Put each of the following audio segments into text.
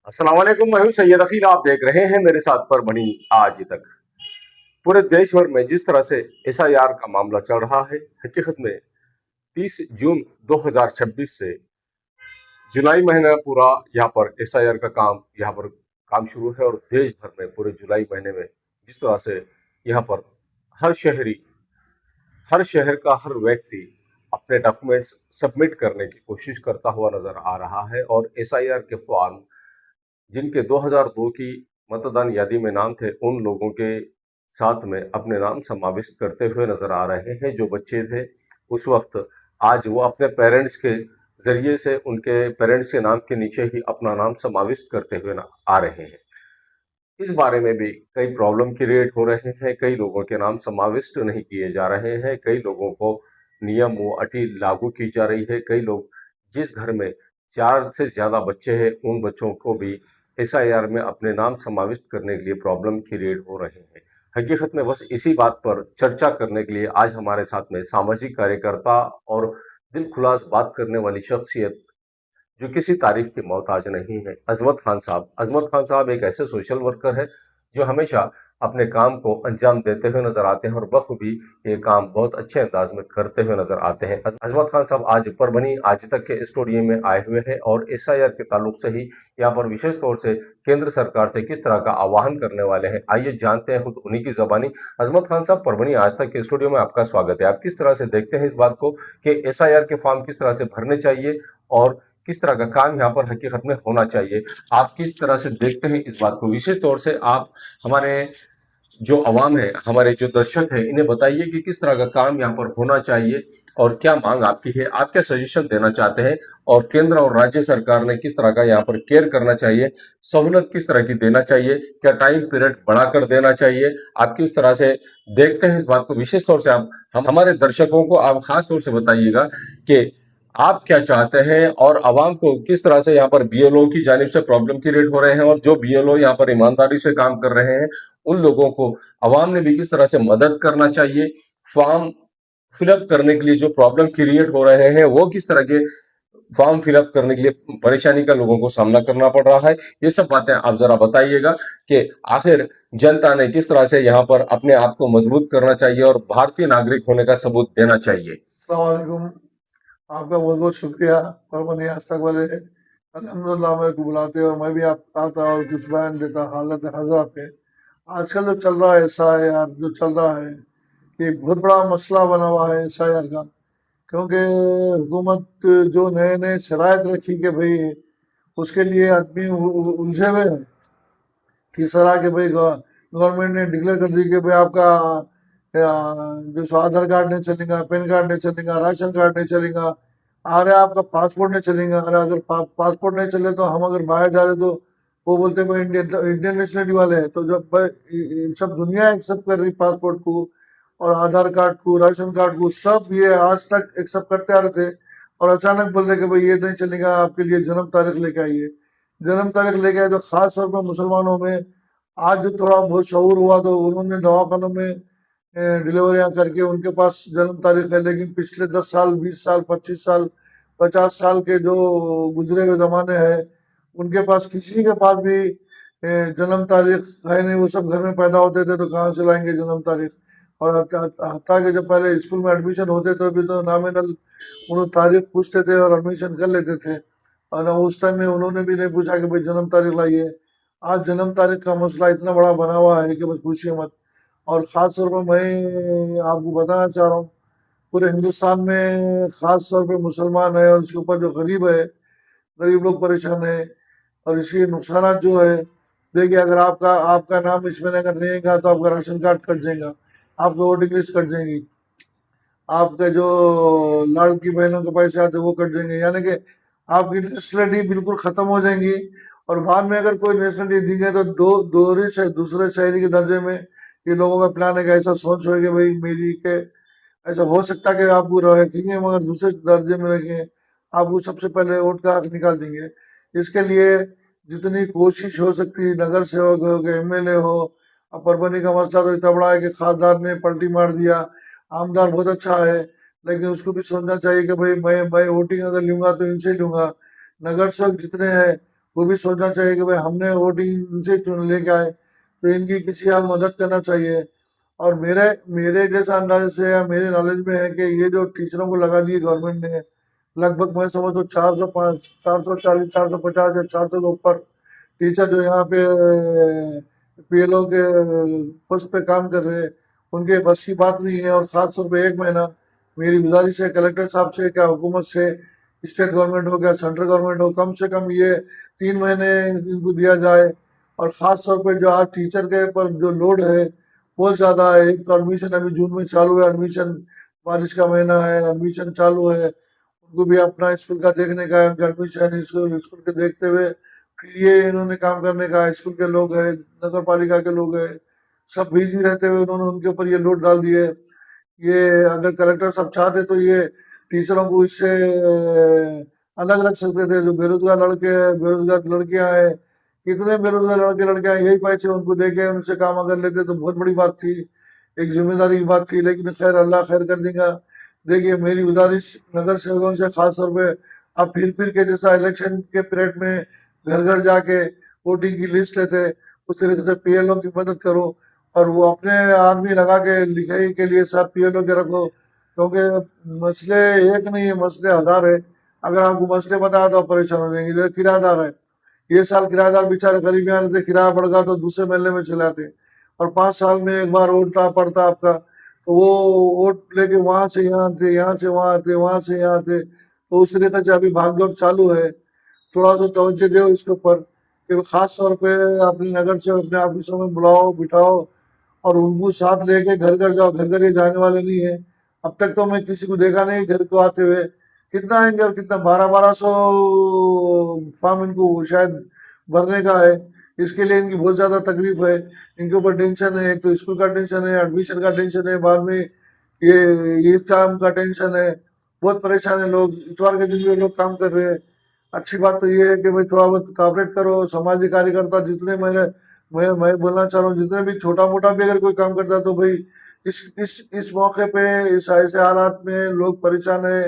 अस्सलाम वालेकुम। मैं हूं सैयद अकील। आप देख रहे हैं मेरे साथ पर बनी आज तक। पूरे देश भर में जिस तरह से एसआईआर का मामला चल रहा है, हकीकत में 30 जून 2026 से जुलाई महीना पूरा यहाँ पर एसआईआर का काम यहाँ पर काम शुरू है। और देश भर में पूरे जुलाई महीने में जिस तरह से यहाँ पर हर शहरी, हर शहर का हर व्यक्ति अपने डॉक्यूमेंट्स सबमिट करने की कोशिश करता हुआ नजर आ रहा है। और एसआईआर के फॉर्म जिनके 2002 की मतदान यादी में नाम थे, उन लोगों के साथ में अपने नाम समाविष्ट करते हुए नजर आ रहे हैं। जो बच्चे थे उस वक्त, आज वो अपने पेरेंट्स के जरिए से उनके पेरेंट्स के नाम के नीचे ही अपना नाम समाविष्ट करते हुए आ रहे हैं। इस बारे में भी कई प्रॉब्लम क्रिएट हो रहे हैं। कई लोगों के नाम समाविष्ट नहीं किए जा रहे हैं। कई लोगों को नियम व अटी लागू की जा रही है। कई लोग, जिस घर में 4 से ज़्यादा बच्चे हैं, उन बच्चों को भी एसआईआर में अपने नाम समाविष्ट करने के लिए प्रॉब्लम क्रिएट हो रहे हैं। हकीकत में बस इसी बात पर चर्चा करने के लिए आज हमारे साथ में सामाजिक कार्यकर्ता और दिल खुलास बात करने वाली शख्सियत, जो किसी तारीफ की मोहताज नहीं है, अजमत खान साहब। अजमत खान साहब एक ऐसे सोशल वर्कर है जो हमेशा अपने काम को अंजाम देते हुए नजर आते हैं और बखूबी ये काम बहुत अच्छे अंदाज में करते हुए नजर आते हैं। अजमत खान साहब आज परभनी आज तक के स्टूडियो में आए हुए हैं और एसआईआर के ताल्लुक से ही यहाँ पर विशेष तौर से केंद्र सरकार से किस तरह का आह्वान करने वाले हैं, आइए जानते हैं खुद उन्हीं की जबानी। अजमत खान साहब, परभनी आज तक के स्टूडियो में आपका स्वागत है। आप किस तरह से देखते हैं इस बात को कि एसआईआर के फॉर्म किस तरह से भरने चाहिए और किस तरह का काम यहाँ पर हकीकत में होना चाहिए? आप किस तरह से देखते हैं इस बात को? विशेष तौर से आप हमारे जो अवाम है, हमारे जो दर्शक है, इन्हें बताइए कि किस तरह का काम यहाँ पर होना चाहिए और क्या मांग आपकी है, आप क्या सजेशन देना चाहते हैं और केंद्र और राज्य सरकार ने किस तरह का यहाँ पर केयर करना चाहिए, सहूलत किस तरह की देना चाहिए, क्या टाइम पीरियड बढ़ाकर देना चाहिए? आप किस तरह से देखते हैं इस बात को? विशेष तौर से आप हम हमारे दर्शकों को आप खास तौर से बताइएगा कि आप क्या चाहते हैं और आवाम को किस तरह से यहाँ पर बीएलओ की जानिब से प्रॉब्लम क्रिएट हो रहे हैं और जो बीएलओ यहाँ पर ईमानदारी से काम कर रहे हैं, उन लोगों को आवाम ने भी किस तरह से मदद करना चाहिए। फॉर्म फिलअप करने के लिए जो प्रॉब्लम क्रिएट हो रहे हैं, वो किस तरह के फॉर्म फिलअप करने के लिए परेशानी का लोगों को सामना करना पड़ रहा है, ये सब बातें आप जरा बताइएगा कि आखिर जनता ने किस तरह से यहाँ पर अपने आप को मजबूत करना चाहिए और भारतीय नागरिक होने का सबूत देना चाहिए। अस्सलाम वालेकुम। आपका बहुत बहुत शुक्रिया। परभनी आज तक वाले अल्हम्दुलिल्लाह मेरे को बुलाते और मैं भी आप आता और कुछ बयान देता हालत हज़ा पे। आजकल जो चल रहा है एसआईआर जो चल रहा है, ये एक बहुत बड़ा मसला बना हुआ है एसआईआर का। क्योंकि हुकूमत जो नए नए शराइत रखी कि भाई उसके लिए आदमी उलझे हुए हैं। किस तरह के भाई गवर्नमेंट ने डिक्लेयर कर दी कि भाई आपका जो सो आधार कार्ड नहीं चलेगा, पैन कार्ड नहीं चलेगा, राशन कार्ड नहीं चलेगा, अरे आपका पासपोर्ट नहीं चलेगा। अरे अगर पासपोर्ट नहीं चले तो हम अगर बाहर जा रहे तो वो बोलते हैं भाई इंडियन नेशनलिटी वाले हैं। तो जब भाई सब दुनिया एक्सेप्ट कर रही पासपोर्ट को और आधार कार्ड को, राशन कार्ड को, सब ये आज तक एक्सेप्ट करते आ रहे थे और अचानक बोल रहे कि भाई ये नहीं चलेगा, आपके लिए जन्म तारीख लेके आइए। जन्म तारीख लेके आए तो खास तौर पर मुसलमानों में आज जो थोड़ा बहुत शऊर हुआ तो उन्होंने दवाखानों में डिलीवरियां करके उनके पास जन्म तारीख है। लेकिन पिछले 10 साल, 20 साल, 25 साल, 50 साल के जो गुजरे हुए जमाने हैं, उनके पास किसी के पास भी जन्म तारीख है नहीं। वो सब घर में पैदा होते थे तो कहाँ से लाएंगे जन्म तारीख? और हत्ता के जब पहले स्कूल में एडमिशन होते थे अभी तो नॉमिनल उन्होंने तारीख पूछते थे और एडमिशन कर लेते थे। और उस टाइम में उन्होंने भी नहीं पूछा कि भाई जन्म तारीख लाइए। आज जन्म तारीख का मसला इतना बड़ा बना हुआ है कि बस पूछिए मत। और ख़ास तौर पर मैं आपको बताना चाह रहा हूँ, पूरे हिंदुस्तान में ख़ास तौर पे मुसलमान है और उसके ऊपर जो गरीब है, गरीब लोग परेशान है। और इसके नुकसानात जो है, देखिए अगर आपका आपका नाम इसमें अगर नहीं आएगा तो आपका राशन कार्ड कट जाएगा, आपकी वोटिंग लिस्ट कट जाएगी, आपके जो लड़की बहनों के पैसे आते हैं वो कट जाएंगे। यानी कि आपकी नेशनलिटी बिल्कुल ख़त्म हो जाएंगी। और बाद में अगर कोई नेशनलिटी दी गई तो दूसरे शहरी के दर्जे में ये लोगों का प्लान है कि ऐसा सोच हो कि भाई मेरी के ऐसा हो सकता है कि आपको रखेंगे मगर दूसरे दर्जे में रखेंगे, आपको सबसे पहले वोट का हक निकाल देंगे। इसके लिए जितनी कोशिश हो सकती है, नगर सेवक हो कि एमएलए हो। अब परभनी का मसला तो इतना बड़ा है कि खासदार ने पलटी मार दिया। आमदार बहुत अच्छा है लेकिन उसको भी सोचना चाहिए कि भाई मैं वोटिंग अगर लूंगा तो इनसे लूंगा। नगर सेवक जितने हैं वो भी सोचना चाहिए कि भाई हमने वोट इनसे चुन लेके आए तो इनकी किसी हाल मदद करना चाहिए। और मेरे मेरे जैसा अंदाजे से या मेरे नॉलेज में है कि ये जो टीचरों को लगा दिए गवर्नमेंट ने, लगभग मैं समझ तो 405 440 450 या 400 के ऊपर टीचर जो यहाँ पे पीएलओ के पोस्ट पे काम कर रहे हैं, उनके बस की बात नहीं है। और खास तौर पे एक महीना मेरी गुजारिश है कलेक्टर साहब से, क्या हुकूमत से, स्टेट गवर्नमेंट हो या सेंट्रल गवर्नमेंट हो, कम से कम ये 3 महीने इनको दिया जाए। और खास तौर पे जो आज टीचर के पर जो लोड है बहुत ज्यादा है। एक तो एडमिशन अभी जून में चालू है, एडमिशन बारिश का महीना है, एडमिशन चालू है, उनको भी अपना स्कूल का देखने का है, उनका एडमिशन स्कूल स्कूल के देखते हुए फिर ये इन्होंने काम करने का है। स्कूल के लोग हैं, नगर पालिका के लोग हैं, सब बिजी रहते हुए उन्होंने उनके ऊपर ये लोड डाल दिए। ये अगर कलेक्टर साहब चाहते तो ये टीचरों को इससे अलग रख सकते थे। जो बेरोजगार लड़के बेरोजगार लड़कियां हैं, कितने बेरोजगार लड़के लड़कियां हैं, यही पैसे उनको दे के उनसे काम अगर लेते तो बहुत बड़ी बात थी, एक जिम्मेदारी की बात थी। लेकिन खैर अल्लाह खैर कर देगा। देखिए मेरी गुजारिश नगर सेवकों से खास तौर पे, अब फिर के जैसा इलेक्शन के पीरियड में घर घर जाके वोटिंग की लिस्ट लेते, उस तरीके से पीएलओ की मदद करो। और वो अपने आदमी लगा के लिखाई के लिए साथ पीएलओ के रखो, क्योंकि मसले एक नहीं है, मसले हजार है। अगर आपको मसले बताया तो आप परेशान हो जाएंगे। जैसे किराएदार है, ये साल किराएदार बेचारे गरीब में आ रहे थे, किराया बढ़ गया तो दूसरे महल्ले में चले आते। और 5 साल में एक बार वोट पड़ता आपका, तो वो वोट लेके वहां से यहाँ आते, यहाँ से वहां आते, वहां से यहाँ आते। तो उस तरीके से अभी भागदौड़ चालू है। थोड़ा सा तवज्जो दो इसके ऊपर कि खास तौर पे अपने नगर से अपने ऑफिसों में बुलाओ बिठाओ और उनको साथ लेके घर घर जाओ। घर घर ये जाने वाले नहीं है। अब तक तो मैं किसी को देखा नहीं घर को आते हुए। कितना आएंगे और कितना 1200 फॉर्म इनको शायद भरने का है। इसके लिए इनकी बहुत ज्यादा तकलीफ है, इनके ऊपर टेंशन है। एक तो स्कूल का टेंशन है, एडमिशन का टेंशन है, बाद में ये इस काम का टेंशन है। बहुत परेशान है लोग। इतवार के दिन भी लोग काम कर रहे हैं। अच्छी बात तो ये है कि भाई थोड़ा बहुत कॉपरेट करो। सामाजिक कार्यकर्ता जितने मैं बोलना चाह रहा हूँ, जितने भी छोटा मोटा भी अगर कोई काम करता है तो भाई इस मौके पे इस ऐसे हालात में लोग परेशान है।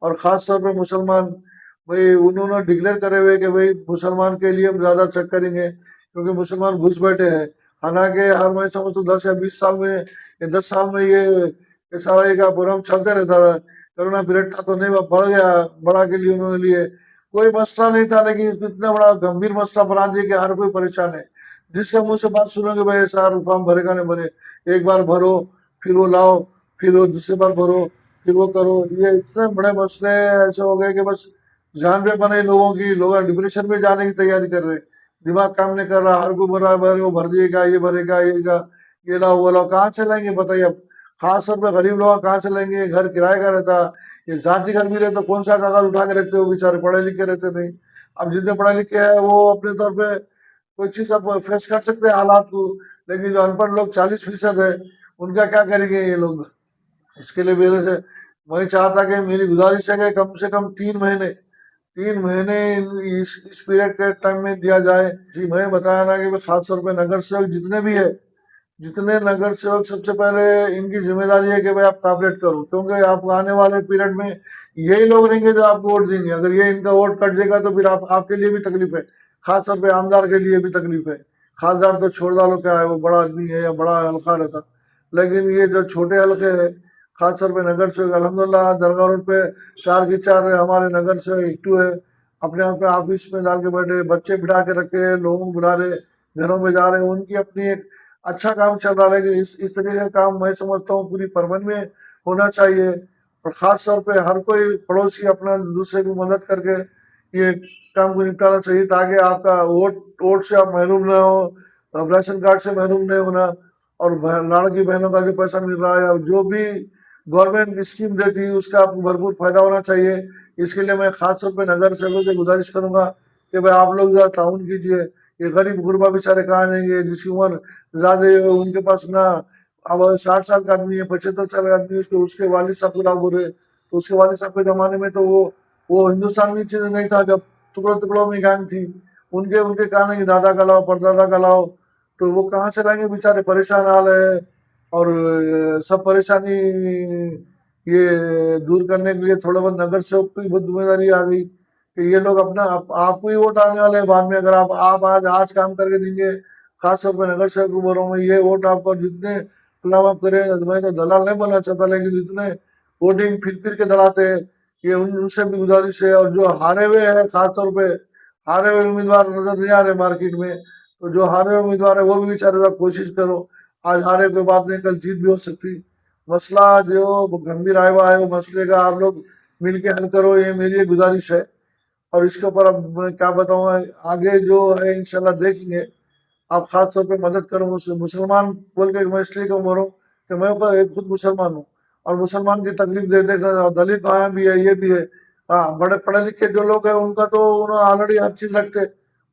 और खास तौर पे मुसलमान, भाई उन्होंने डिक्लेयर करे हुए कि भाई मुसलमान के लिए हम ज्यादा चेक करेंगे, क्योंकि मुसलमान घुस बैठे हैं। हालांकि हर मैं समझ तो 10 या 20 साल में या 10 साल में ये सारा ये का प्रोग्राम चलते रहता था। कोरोना पीरियड था तो नहीं, वो बढ़ गया, बढ़ा के लिए उन्होंने लिए। कोई मसला नहीं था, लेकिन इसको इतना बड़ा गंभीर मसला बना दिया कि हर कोई परेशान है। जिसका मुंह से बात सुनोगे भाई सार फॉर्म भरेगा नहीं भरे, एक बार भरो फिर वो लाओ, फिर वो दूसरी बार भरो, फिर वो करो। ये इतने बड़े मसले ऐसे हो गए कि बस जान पे बने लोगों की। लोग डिप्रेशन में जाने की तैयारी कर रहे हैं, दिमाग काम नहीं कर रहा। हर कोई भर रहा है, वो भर दिएगा, ये भरेगा, ये लाओ वो लाओ। कहाँ से लाएंगे बताइए अब। खास तौर पर गरीब लोग कहाँ से लेंगे, घर किराए का रहता। ये जाति घर भी रहे तो कौन सा कागज उठा के रखते हो, बेचारे पढ़े लिखे रहते नहीं। अब जितने पढ़े लिखे हैं वो अपने तौर पे कोई चीज अब फेस कर सकते हैं हालात को, लेकिन जो अनपढ़ लोग 40% है, उनका क्या करेंगे ये लोग। इसके लिए मेरे से मैं चाहता कि मेरी गुजारिश है कि कम से कम 3 महीने इस पीरियड के टाइम में दिया जाए। जी मैं बताया ना कि खास तौर पे नगर सेवक जितने भी है, जितने नगर सेवक, सबसे पहले इनकी जिम्मेदारी है कि भाई आप कॉपरेट करो, क्योंकि आप आने वाले पीरियड में यही लोग रहेंगे जो आपको वोट देंगे। अगर ये इनका वोट कट जाएगा तो फिर आपके लिए भी तकलीफ है, खास तौर पे आमदार के लिए भी तकलीफ है। खासदार तो छोड़ डालो, क्या है वो बड़ा आदमी है या बड़ा हल्का रहता, लेकिन ये जो छोटे हल्के है, खास तौर पे नगर सेवक अल्हम्दुलिल्लाह दरगाह रोड पे 4 की 4 हमारे नगर सेवक एक्टिव है। अपने आप ऑफिस में डाल के बैठे, बच्चे बिठा के रखे, लोगों को बुला रहे, घरों में जा रहे हैं। उनकी अपनी एक अच्छा काम चल रहा है। लेकिन इस तरीके का काम मैं समझता हूँ पूरी परबन में होना चाहिए। और खास तौर पे हर कोई पड़ोसी अपना दूसरे की मदद करके ये काम को निपटाना चाहिए, ताकि आपका वोट वोट से आप महरूम ना हो, राशन कार्ड से महरूम नहीं होना। और लाड़की बहनों का जो पैसा मिल रहा है, जो भी गवर्नमेंट स्कीम देती है, उसका आपको भरपूर फायदा होना चाहिए। इसके लिए मैं खास तौर पे नगर सेवकों से गुजारिश करूंगा कि भाई आप लोग जरा ताउन कीजिए। ये गरीब गुरबा बेचारे कहाँ जाएंगे, जिसकी उम्र ज्यादा है, उनके पास ना, अब 60 साल का आदमी है, 75 साल का आदमी है, उसके उसके वालिद साहब को लाभ हो रहे, तो उसके वालिद साहब के जमाने में तो वो हिंदुस्तान में चीज नहीं था, जब टुकड़ों टुकड़ों में गैंग थी। उनके उनके कहा कि दादा का लाओ परदादा का लाओ, तो वो कहाँ से लाएंगे, बेचारे परेशान हाल है। और सब परेशानी ये दूर करने के लिए थोड़ा बहुत नगर सेवक की बहुत जिम्मेदारी आ गई। कि ये लोग अपना आपको ही वोट आने वाले हैं बाद में। अगर आप आज काम करके देंगे, खास तौर पर नगर सेवक को बोल रहा हूँ मैं, ये वोट आपको जितने अल्लाह माफ करे, मैं तो दलाल नहीं बनना चाहता, लेकिन जितने वोटिंग फिर फिर के दलाते हैं, ये उनसे भी गुजारिश है। और जो हारे हुए हैं, खास तौर पे हारे हुए उम्मीदवार नजर नहीं आ रहे मार्केट में, तो जो हारे हुए उम्मीदवार है वो भी बेचारे साहब कोशिश करो, आज हारे कोई बात नहीं, कल जीत भी हो सकती। मसला जो गंभीर आया हुआ है वो मसले का आप लोग मिलके हल करो, ये मेरी एक गुजारिश है। और इसके ऊपर अब मैं क्या बताऊँ, आगे जो है इंशाल्लाह देखेंगे। आप खास तौर पे मदद करो, मुसलमान बोल के मैं इसलिए क्यों बोल रहा हूँ कि मैं खुद मुसलमान हूँ, और मुसलमान की तकलीफ दे देख रहा, दलित भाई भी है, ये भी है। हाँ, बड़े पढ़े लिखे जो लोग हैं उनका तो उन्हें ऑलरेडी हर चीज रखते,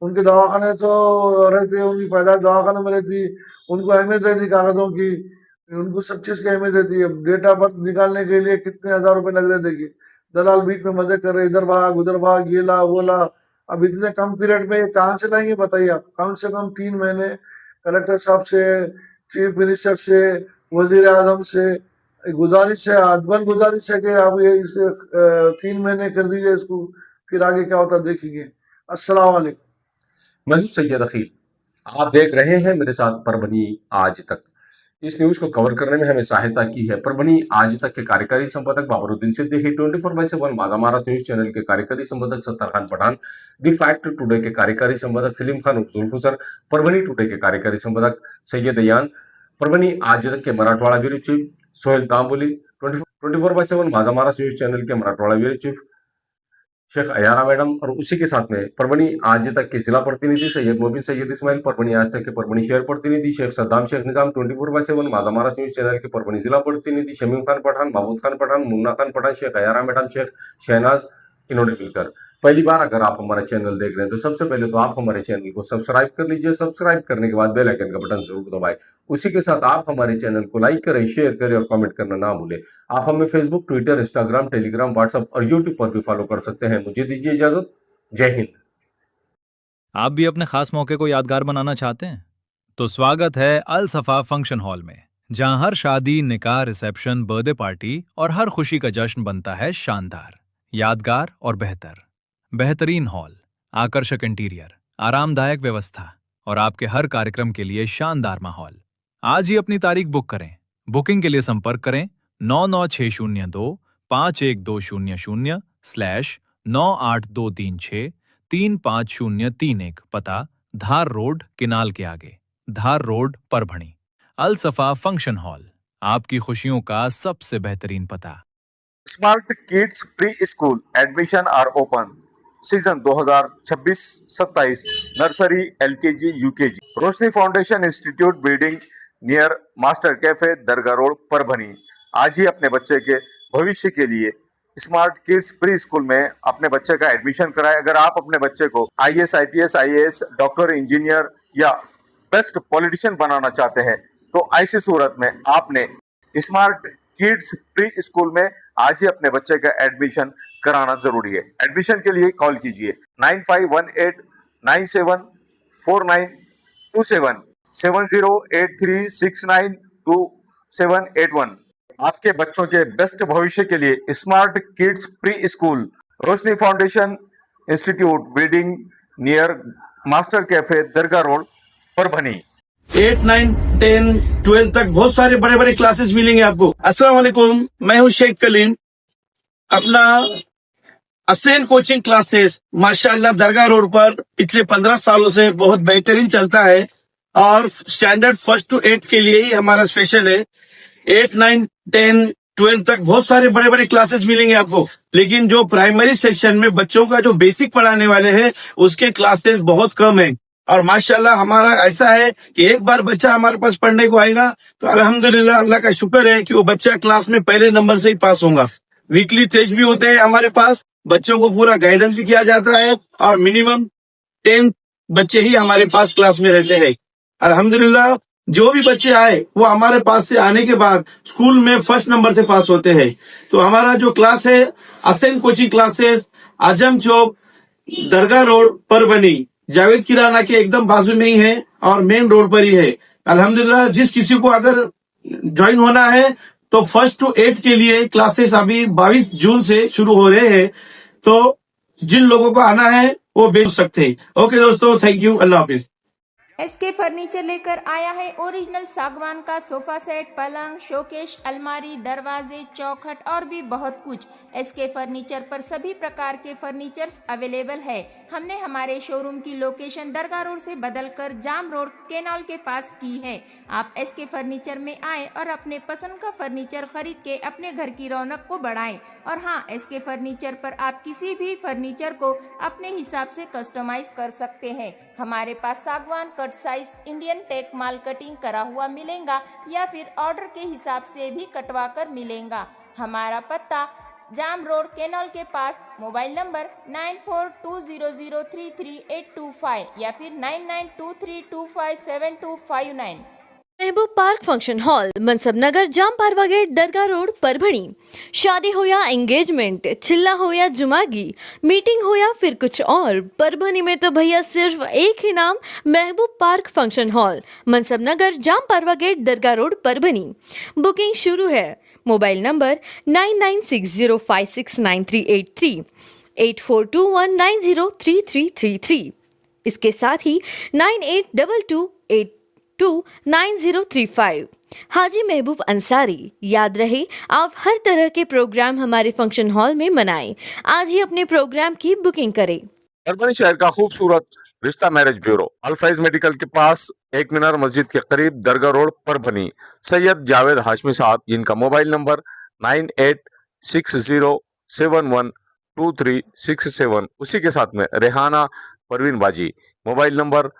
उनके दवाखाने तो रहते, उनकी पैदाइश दवाखाने में रहती, उनको अहमियत रहती कागजों की, उनको सब चीज की अहमियत रहती है। डेट ऑफ बर्थ निकालने के लिए कितने हजार रुपए लग रहे, देखिए दलाल बीच में मजे कर रहे, इधर भाग उधर भाग, ये ला वो ला। अब इतने कम पीरियड में कहाँ से लाएंगे बताइए आप? कम से कम 3 महीने कलेक्टर साहब से, चीफ मिनिस्टर से, वजीर आजम से गुजारिश है, अदबन गुजारिश है कि आप ये इसे 3 महीने कर दीजिए इसको, फिर आगे क्या होता देखेंगे। अस्सलाम वालेकुम। मैं हूं सैयद अखील। आप देख रहे हैं मेरे साथ परभनी आज तक। इस न्यूज को कवर करने में हमें सहायता की है परभनी आज तक के कार्यकारी संपादक बाबरुद्दीन सिद्दीकी, 24/7 माजा महाराज न्यूज चैनल के कार्यकारी संपादक Sattar Khan Pathan, the fact today के कार्यकारी संपादक सलीम खान उर्फ जुल्फुसर, परभनी टुडे के कार्यकारी संपादक सैयद अयान, परभनी आज तक के मराठवाड़ा ब्यूरो चीफ सोहेल तांबोली, 24/7 माजा महाराज न्यूज चैनल के Marathwada bureau chief Shaikh Ayara madam, और उसी के साथ में परभनी आज तक के जिला प्रतिनिधि सैयद मोबिन सैयद इस्माइल, परभनी आज तक के परभनी शहर प्रतिनिधि शेख सद्दाम शेख निजाम, 24/7 माजा महाराज न्यूज चैनल के परभनी जिला प्रतिनिधि शमीम खान पठान, महमूद खान पठान, मुन्ना खान पठान, शेख अयारा मैडम, शेख शहनाज, इन्होंने मिलकर। पहली बार अगर आप हमारा चैनल देख रहे हैं तो सबसे पहले तो आप हमारे चैनल को सब्सक्राइब कर लीजिए। सब्सक्राइब करने के बाद बेल आइकन का बटन जरूर दबाएं। उसी के साथ आप हमारे चैनल को लाइक करें, शेयर करें और कमेंट करना ना भूलें। आप हमें Facebook, Twitter, Instagram, Telegram, WhatsApp और यूट्यूब पर भी फॉलो कर सकते हैं। मुझे दीजिए इजाजत। जय हिंद। आप भी अपने खास मौके को यादगार बनाना चाहते हैं तो स्वागत है अल सफा फंक्शन हॉल में, जहां हर शादी, निकाह, रिसेप्शन, बर्थडे पार्टी और हर खुशी का जश्न बनता है शानदार, यादगार और बेहतर। बेहतरीन हॉल, आकर्षक इंटीरियर, आरामदायक व्यवस्था और आपके हर कार्यक्रम के लिए शानदार माहौल। आज ही अपनी तारीख बुक करें। बुकिंग के लिए संपर्क करें 99602-51236-98236-35031, पता धार रोड, किनाल के आगे, धार रोड, परभणी। अल सफा फंक्शन हॉल, आपकी खुशियों का सबसे बेहतरीन पता। Smart kids pre school admission are open. Season 2026-27 nursery, LKG, UKG। Roshni foundation institute building near master cafe, Dargah road, Parbhani. आज ही अपने बच्चे के भविष्य के लिए स्मार्ट किड्स प्री स्कूल में अपने बच्चे का एडमिशन कराएं। अगर आप अपने बच्चे को IAS, IPS, IAS, doctor, engineer या बेस्ट पॉलिटिशियन बनाना चाहते हैं तो ऐसी सूरत में आपने स्मार्ट किड्स प्री स्कूल में आज ही अपने बच्चे का एडमिशन कराना जरूरी है। एडमिशन के लिए कॉल कीजिए 9518974927, 7083692781। आपके बच्चों के बेस्ट भविष्य के लिए smart kids pre school, Roshni foundation institute building near master cafe, दरगाह रोड, परभनी। 8, 9, 10, 12 तक बहुत सारे बड़े बड़े क्लासेस मिलेंगे आपको। अस्सलाम वालेकुम, मैं हूं शेख कलीम। अपना असेन कोचिंग क्लासेस माशाअल्लाह दरगाह रोड पर पिछले 15 सालों से बहुत बेहतरीन चलता है, और स्टैंडर्ड 1 to 8 के लिए ही हमारा स्पेशल है। 8, 9, 10, 12 तक बहुत सारे बड़े बड़े क्लासेस मिलेंगे आपको, लेकिन जो प्राइमरी सेक्शन में बच्चों का जो बेसिक पढ़ाने वाले हैं उसके क्लासेस बहुत कम है। और माशाल्लाह हमारा ऐसा है कि एक बार बच्चा हमारे पास पढ़ने को आएगा तो अल्हम्दुलिल्लाह, अल्लाह का शुक्र है कि वो बच्चा क्लास में पहले नंबर से ही पास होगा। वीकली टेस्ट भी होते हैं हमारे पास, बच्चों को पूरा गाइडेंस भी किया जाता है, और मिनिमम 10 बच्चे ही हमारे पास क्लास में रहते हैं। अल्हम्दुलिल्लाह, जो भी बच्चे आए वो हमारे पास से आने के बाद स्कूल में फर्स्ट नंबर से पास होते हैं। तो हमारा जो क्लास है असेन कोचिंग क्लासेस, आजम चौक, दरगाह रोड, परभनी, जावेद किराना के एकदम बाजू में ही है और मेन रोड पर ही है। अल्हम्दुलिल्लाह, जिस किसी को अगर ज्वाइन होना है तो 1 to 8 के लिए क्लासेस अभी 22 जून से शुरू हो रहे हैं। तो जिन लोगों को आना है वो बेच सकते हैं। ओके दोस्तों, थैंक यू, अल्लाह हाफिज। एसके फर्नीचर लेकर आया है ओरिजिनल सागवान का सोफा सेट, पलंग, शोकेश, अलमारी, दरवाजे, चौखट और भी बहुत कुछ। एसके फर्नीचर पर सभी प्रकार के फर्नीचर्स अवेलेबल है। हमने हमारे शोरूम की लोकेशन दरगाह रोड से बदलकर जाम रोड केनाल के पास की है। आप एसके फर्नीचर में आए और अपने पसंद का फर्नीचर खरीद के अपने घर की रौनक को बढ़ाएं। और हाँ, एसके फर्नीचर पर आप किसी भी फर्नीचर को अपने हिसाब से कस्टमाइज कर सकते हैं। हमारे पास सागवान कट साइज इंडियन टेक माल कटिंग करा हुआ मिलेगा या फिर ऑर्डर के हिसाब से भी कटवा कर मिलेगा। हमारा पत्ता जाम रोड केनॉल के पास। मोबाइल नंबर 9420033825 या फिर 9923257259। महबूब पार्क फंक्शन हॉल, मनसब नगर, जाम पारवा गेट, दरगाह रोड, परभणी। शादी हो या एंगेजमेंट, चिल्ला हो या जुमागी, मीटिंग हो या फिर कुछ और, परभणी में तो भैया सिर्फ एक ही नाम, महबूब पार्क फंक्शन हॉल, मनसब नगर, जाम पारवा गेट, दरगाह रोड, परभणी। बुकिंग शुरू है। Mobile number 9960569383, 8421903333। इसके साथ ही 9822829035। हाजी महबूब अंसारी। याद रहे, आप हर तरह के प्रोग्राम हमारे फंक्शन हॉल में मनाएं। आज ही अपने प्रोग्राम की बुकिंग करें। परभणी शहर का खूबसूरत रिश्ता मैरिज ब्यूरो अल्फाइज मेडिकल के पास, एक मीनार मस्जिद के करीब, दरगाह रोड, परभणी। सैयद जावेद हाशमी साहब, जिनका मोबाइल नंबर 9860711237, उसी के साथ में रेहाना परवीन बाजी, मोबाइल नंबर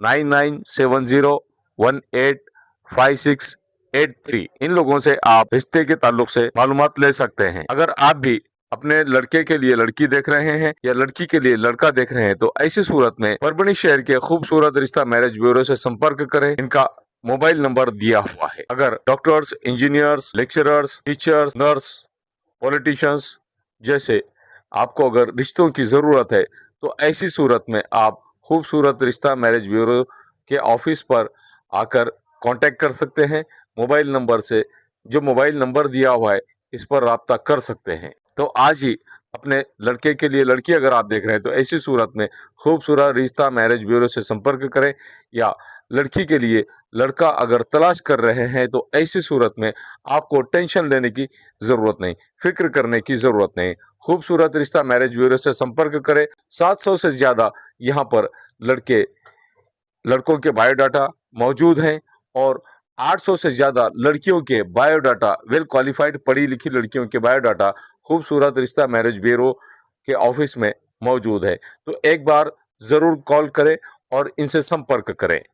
9970185683। इन लोगों से आप रिश्ते के ताल्लुक से मालूमात ले सकते हैं। अगर आप भी अपने लड़के के लिए लड़की देख रहे हैं या लड़की के लिए लड़का देख रहे हैं तो ऐसी सूरत में परभणी शहर के खूबसूरत रिश्ता मैरिज ब्यूरो से संपर्क करें। इनका मोबाइल नंबर दिया हुआ है। अगर doctors, engineers, lecturers, teachers, nurse, politicians जैसे आपको अगर रिश्तों की जरूरत है तो ऐसी सूरत में आप खूबसूरत रिश्ता मैरिज ब्यूरो के ऑफिस पर आकर कांटेक्ट कर सकते हैं। मोबाइल नंबर से, जो मोबाइल नंबर दिया हुआ है, इस पर राब्ता कर सकते हैं। तो आज ही अपने लड़के के लिए लड़की अगर आप देख रहे हैं तो ऐसी सूरत में खूबसूरत रिश्ता मैरिज ब्यूरो से संपर्क करें, या लड़की के लिए लड़का अगर तलाश कर रहे हैं तो ऐसी सूरत में आपको टेंशन लेने की ज़रूरत नहीं, फिक्र करने की ज़रूरत नहीं। खूबसूरत रिश्ता मैरिज ब्यूरो से संपर्क करें। 700 से ज़्यादा यहाँ पर लड़कों के बायोडाटा मौजूद हैं और 800 से ज़्यादा लड़कियों के बायोडाटा, वेल क्वालिफाइड पढ़ी लिखी लड़कियों के बायोडाटा खूबसूरत रिश्ता मैरिज ब्यूरो के ऑफिस में मौजूद है। तो एक बार ज़रूर कॉल करें और इनसे संपर्क करें।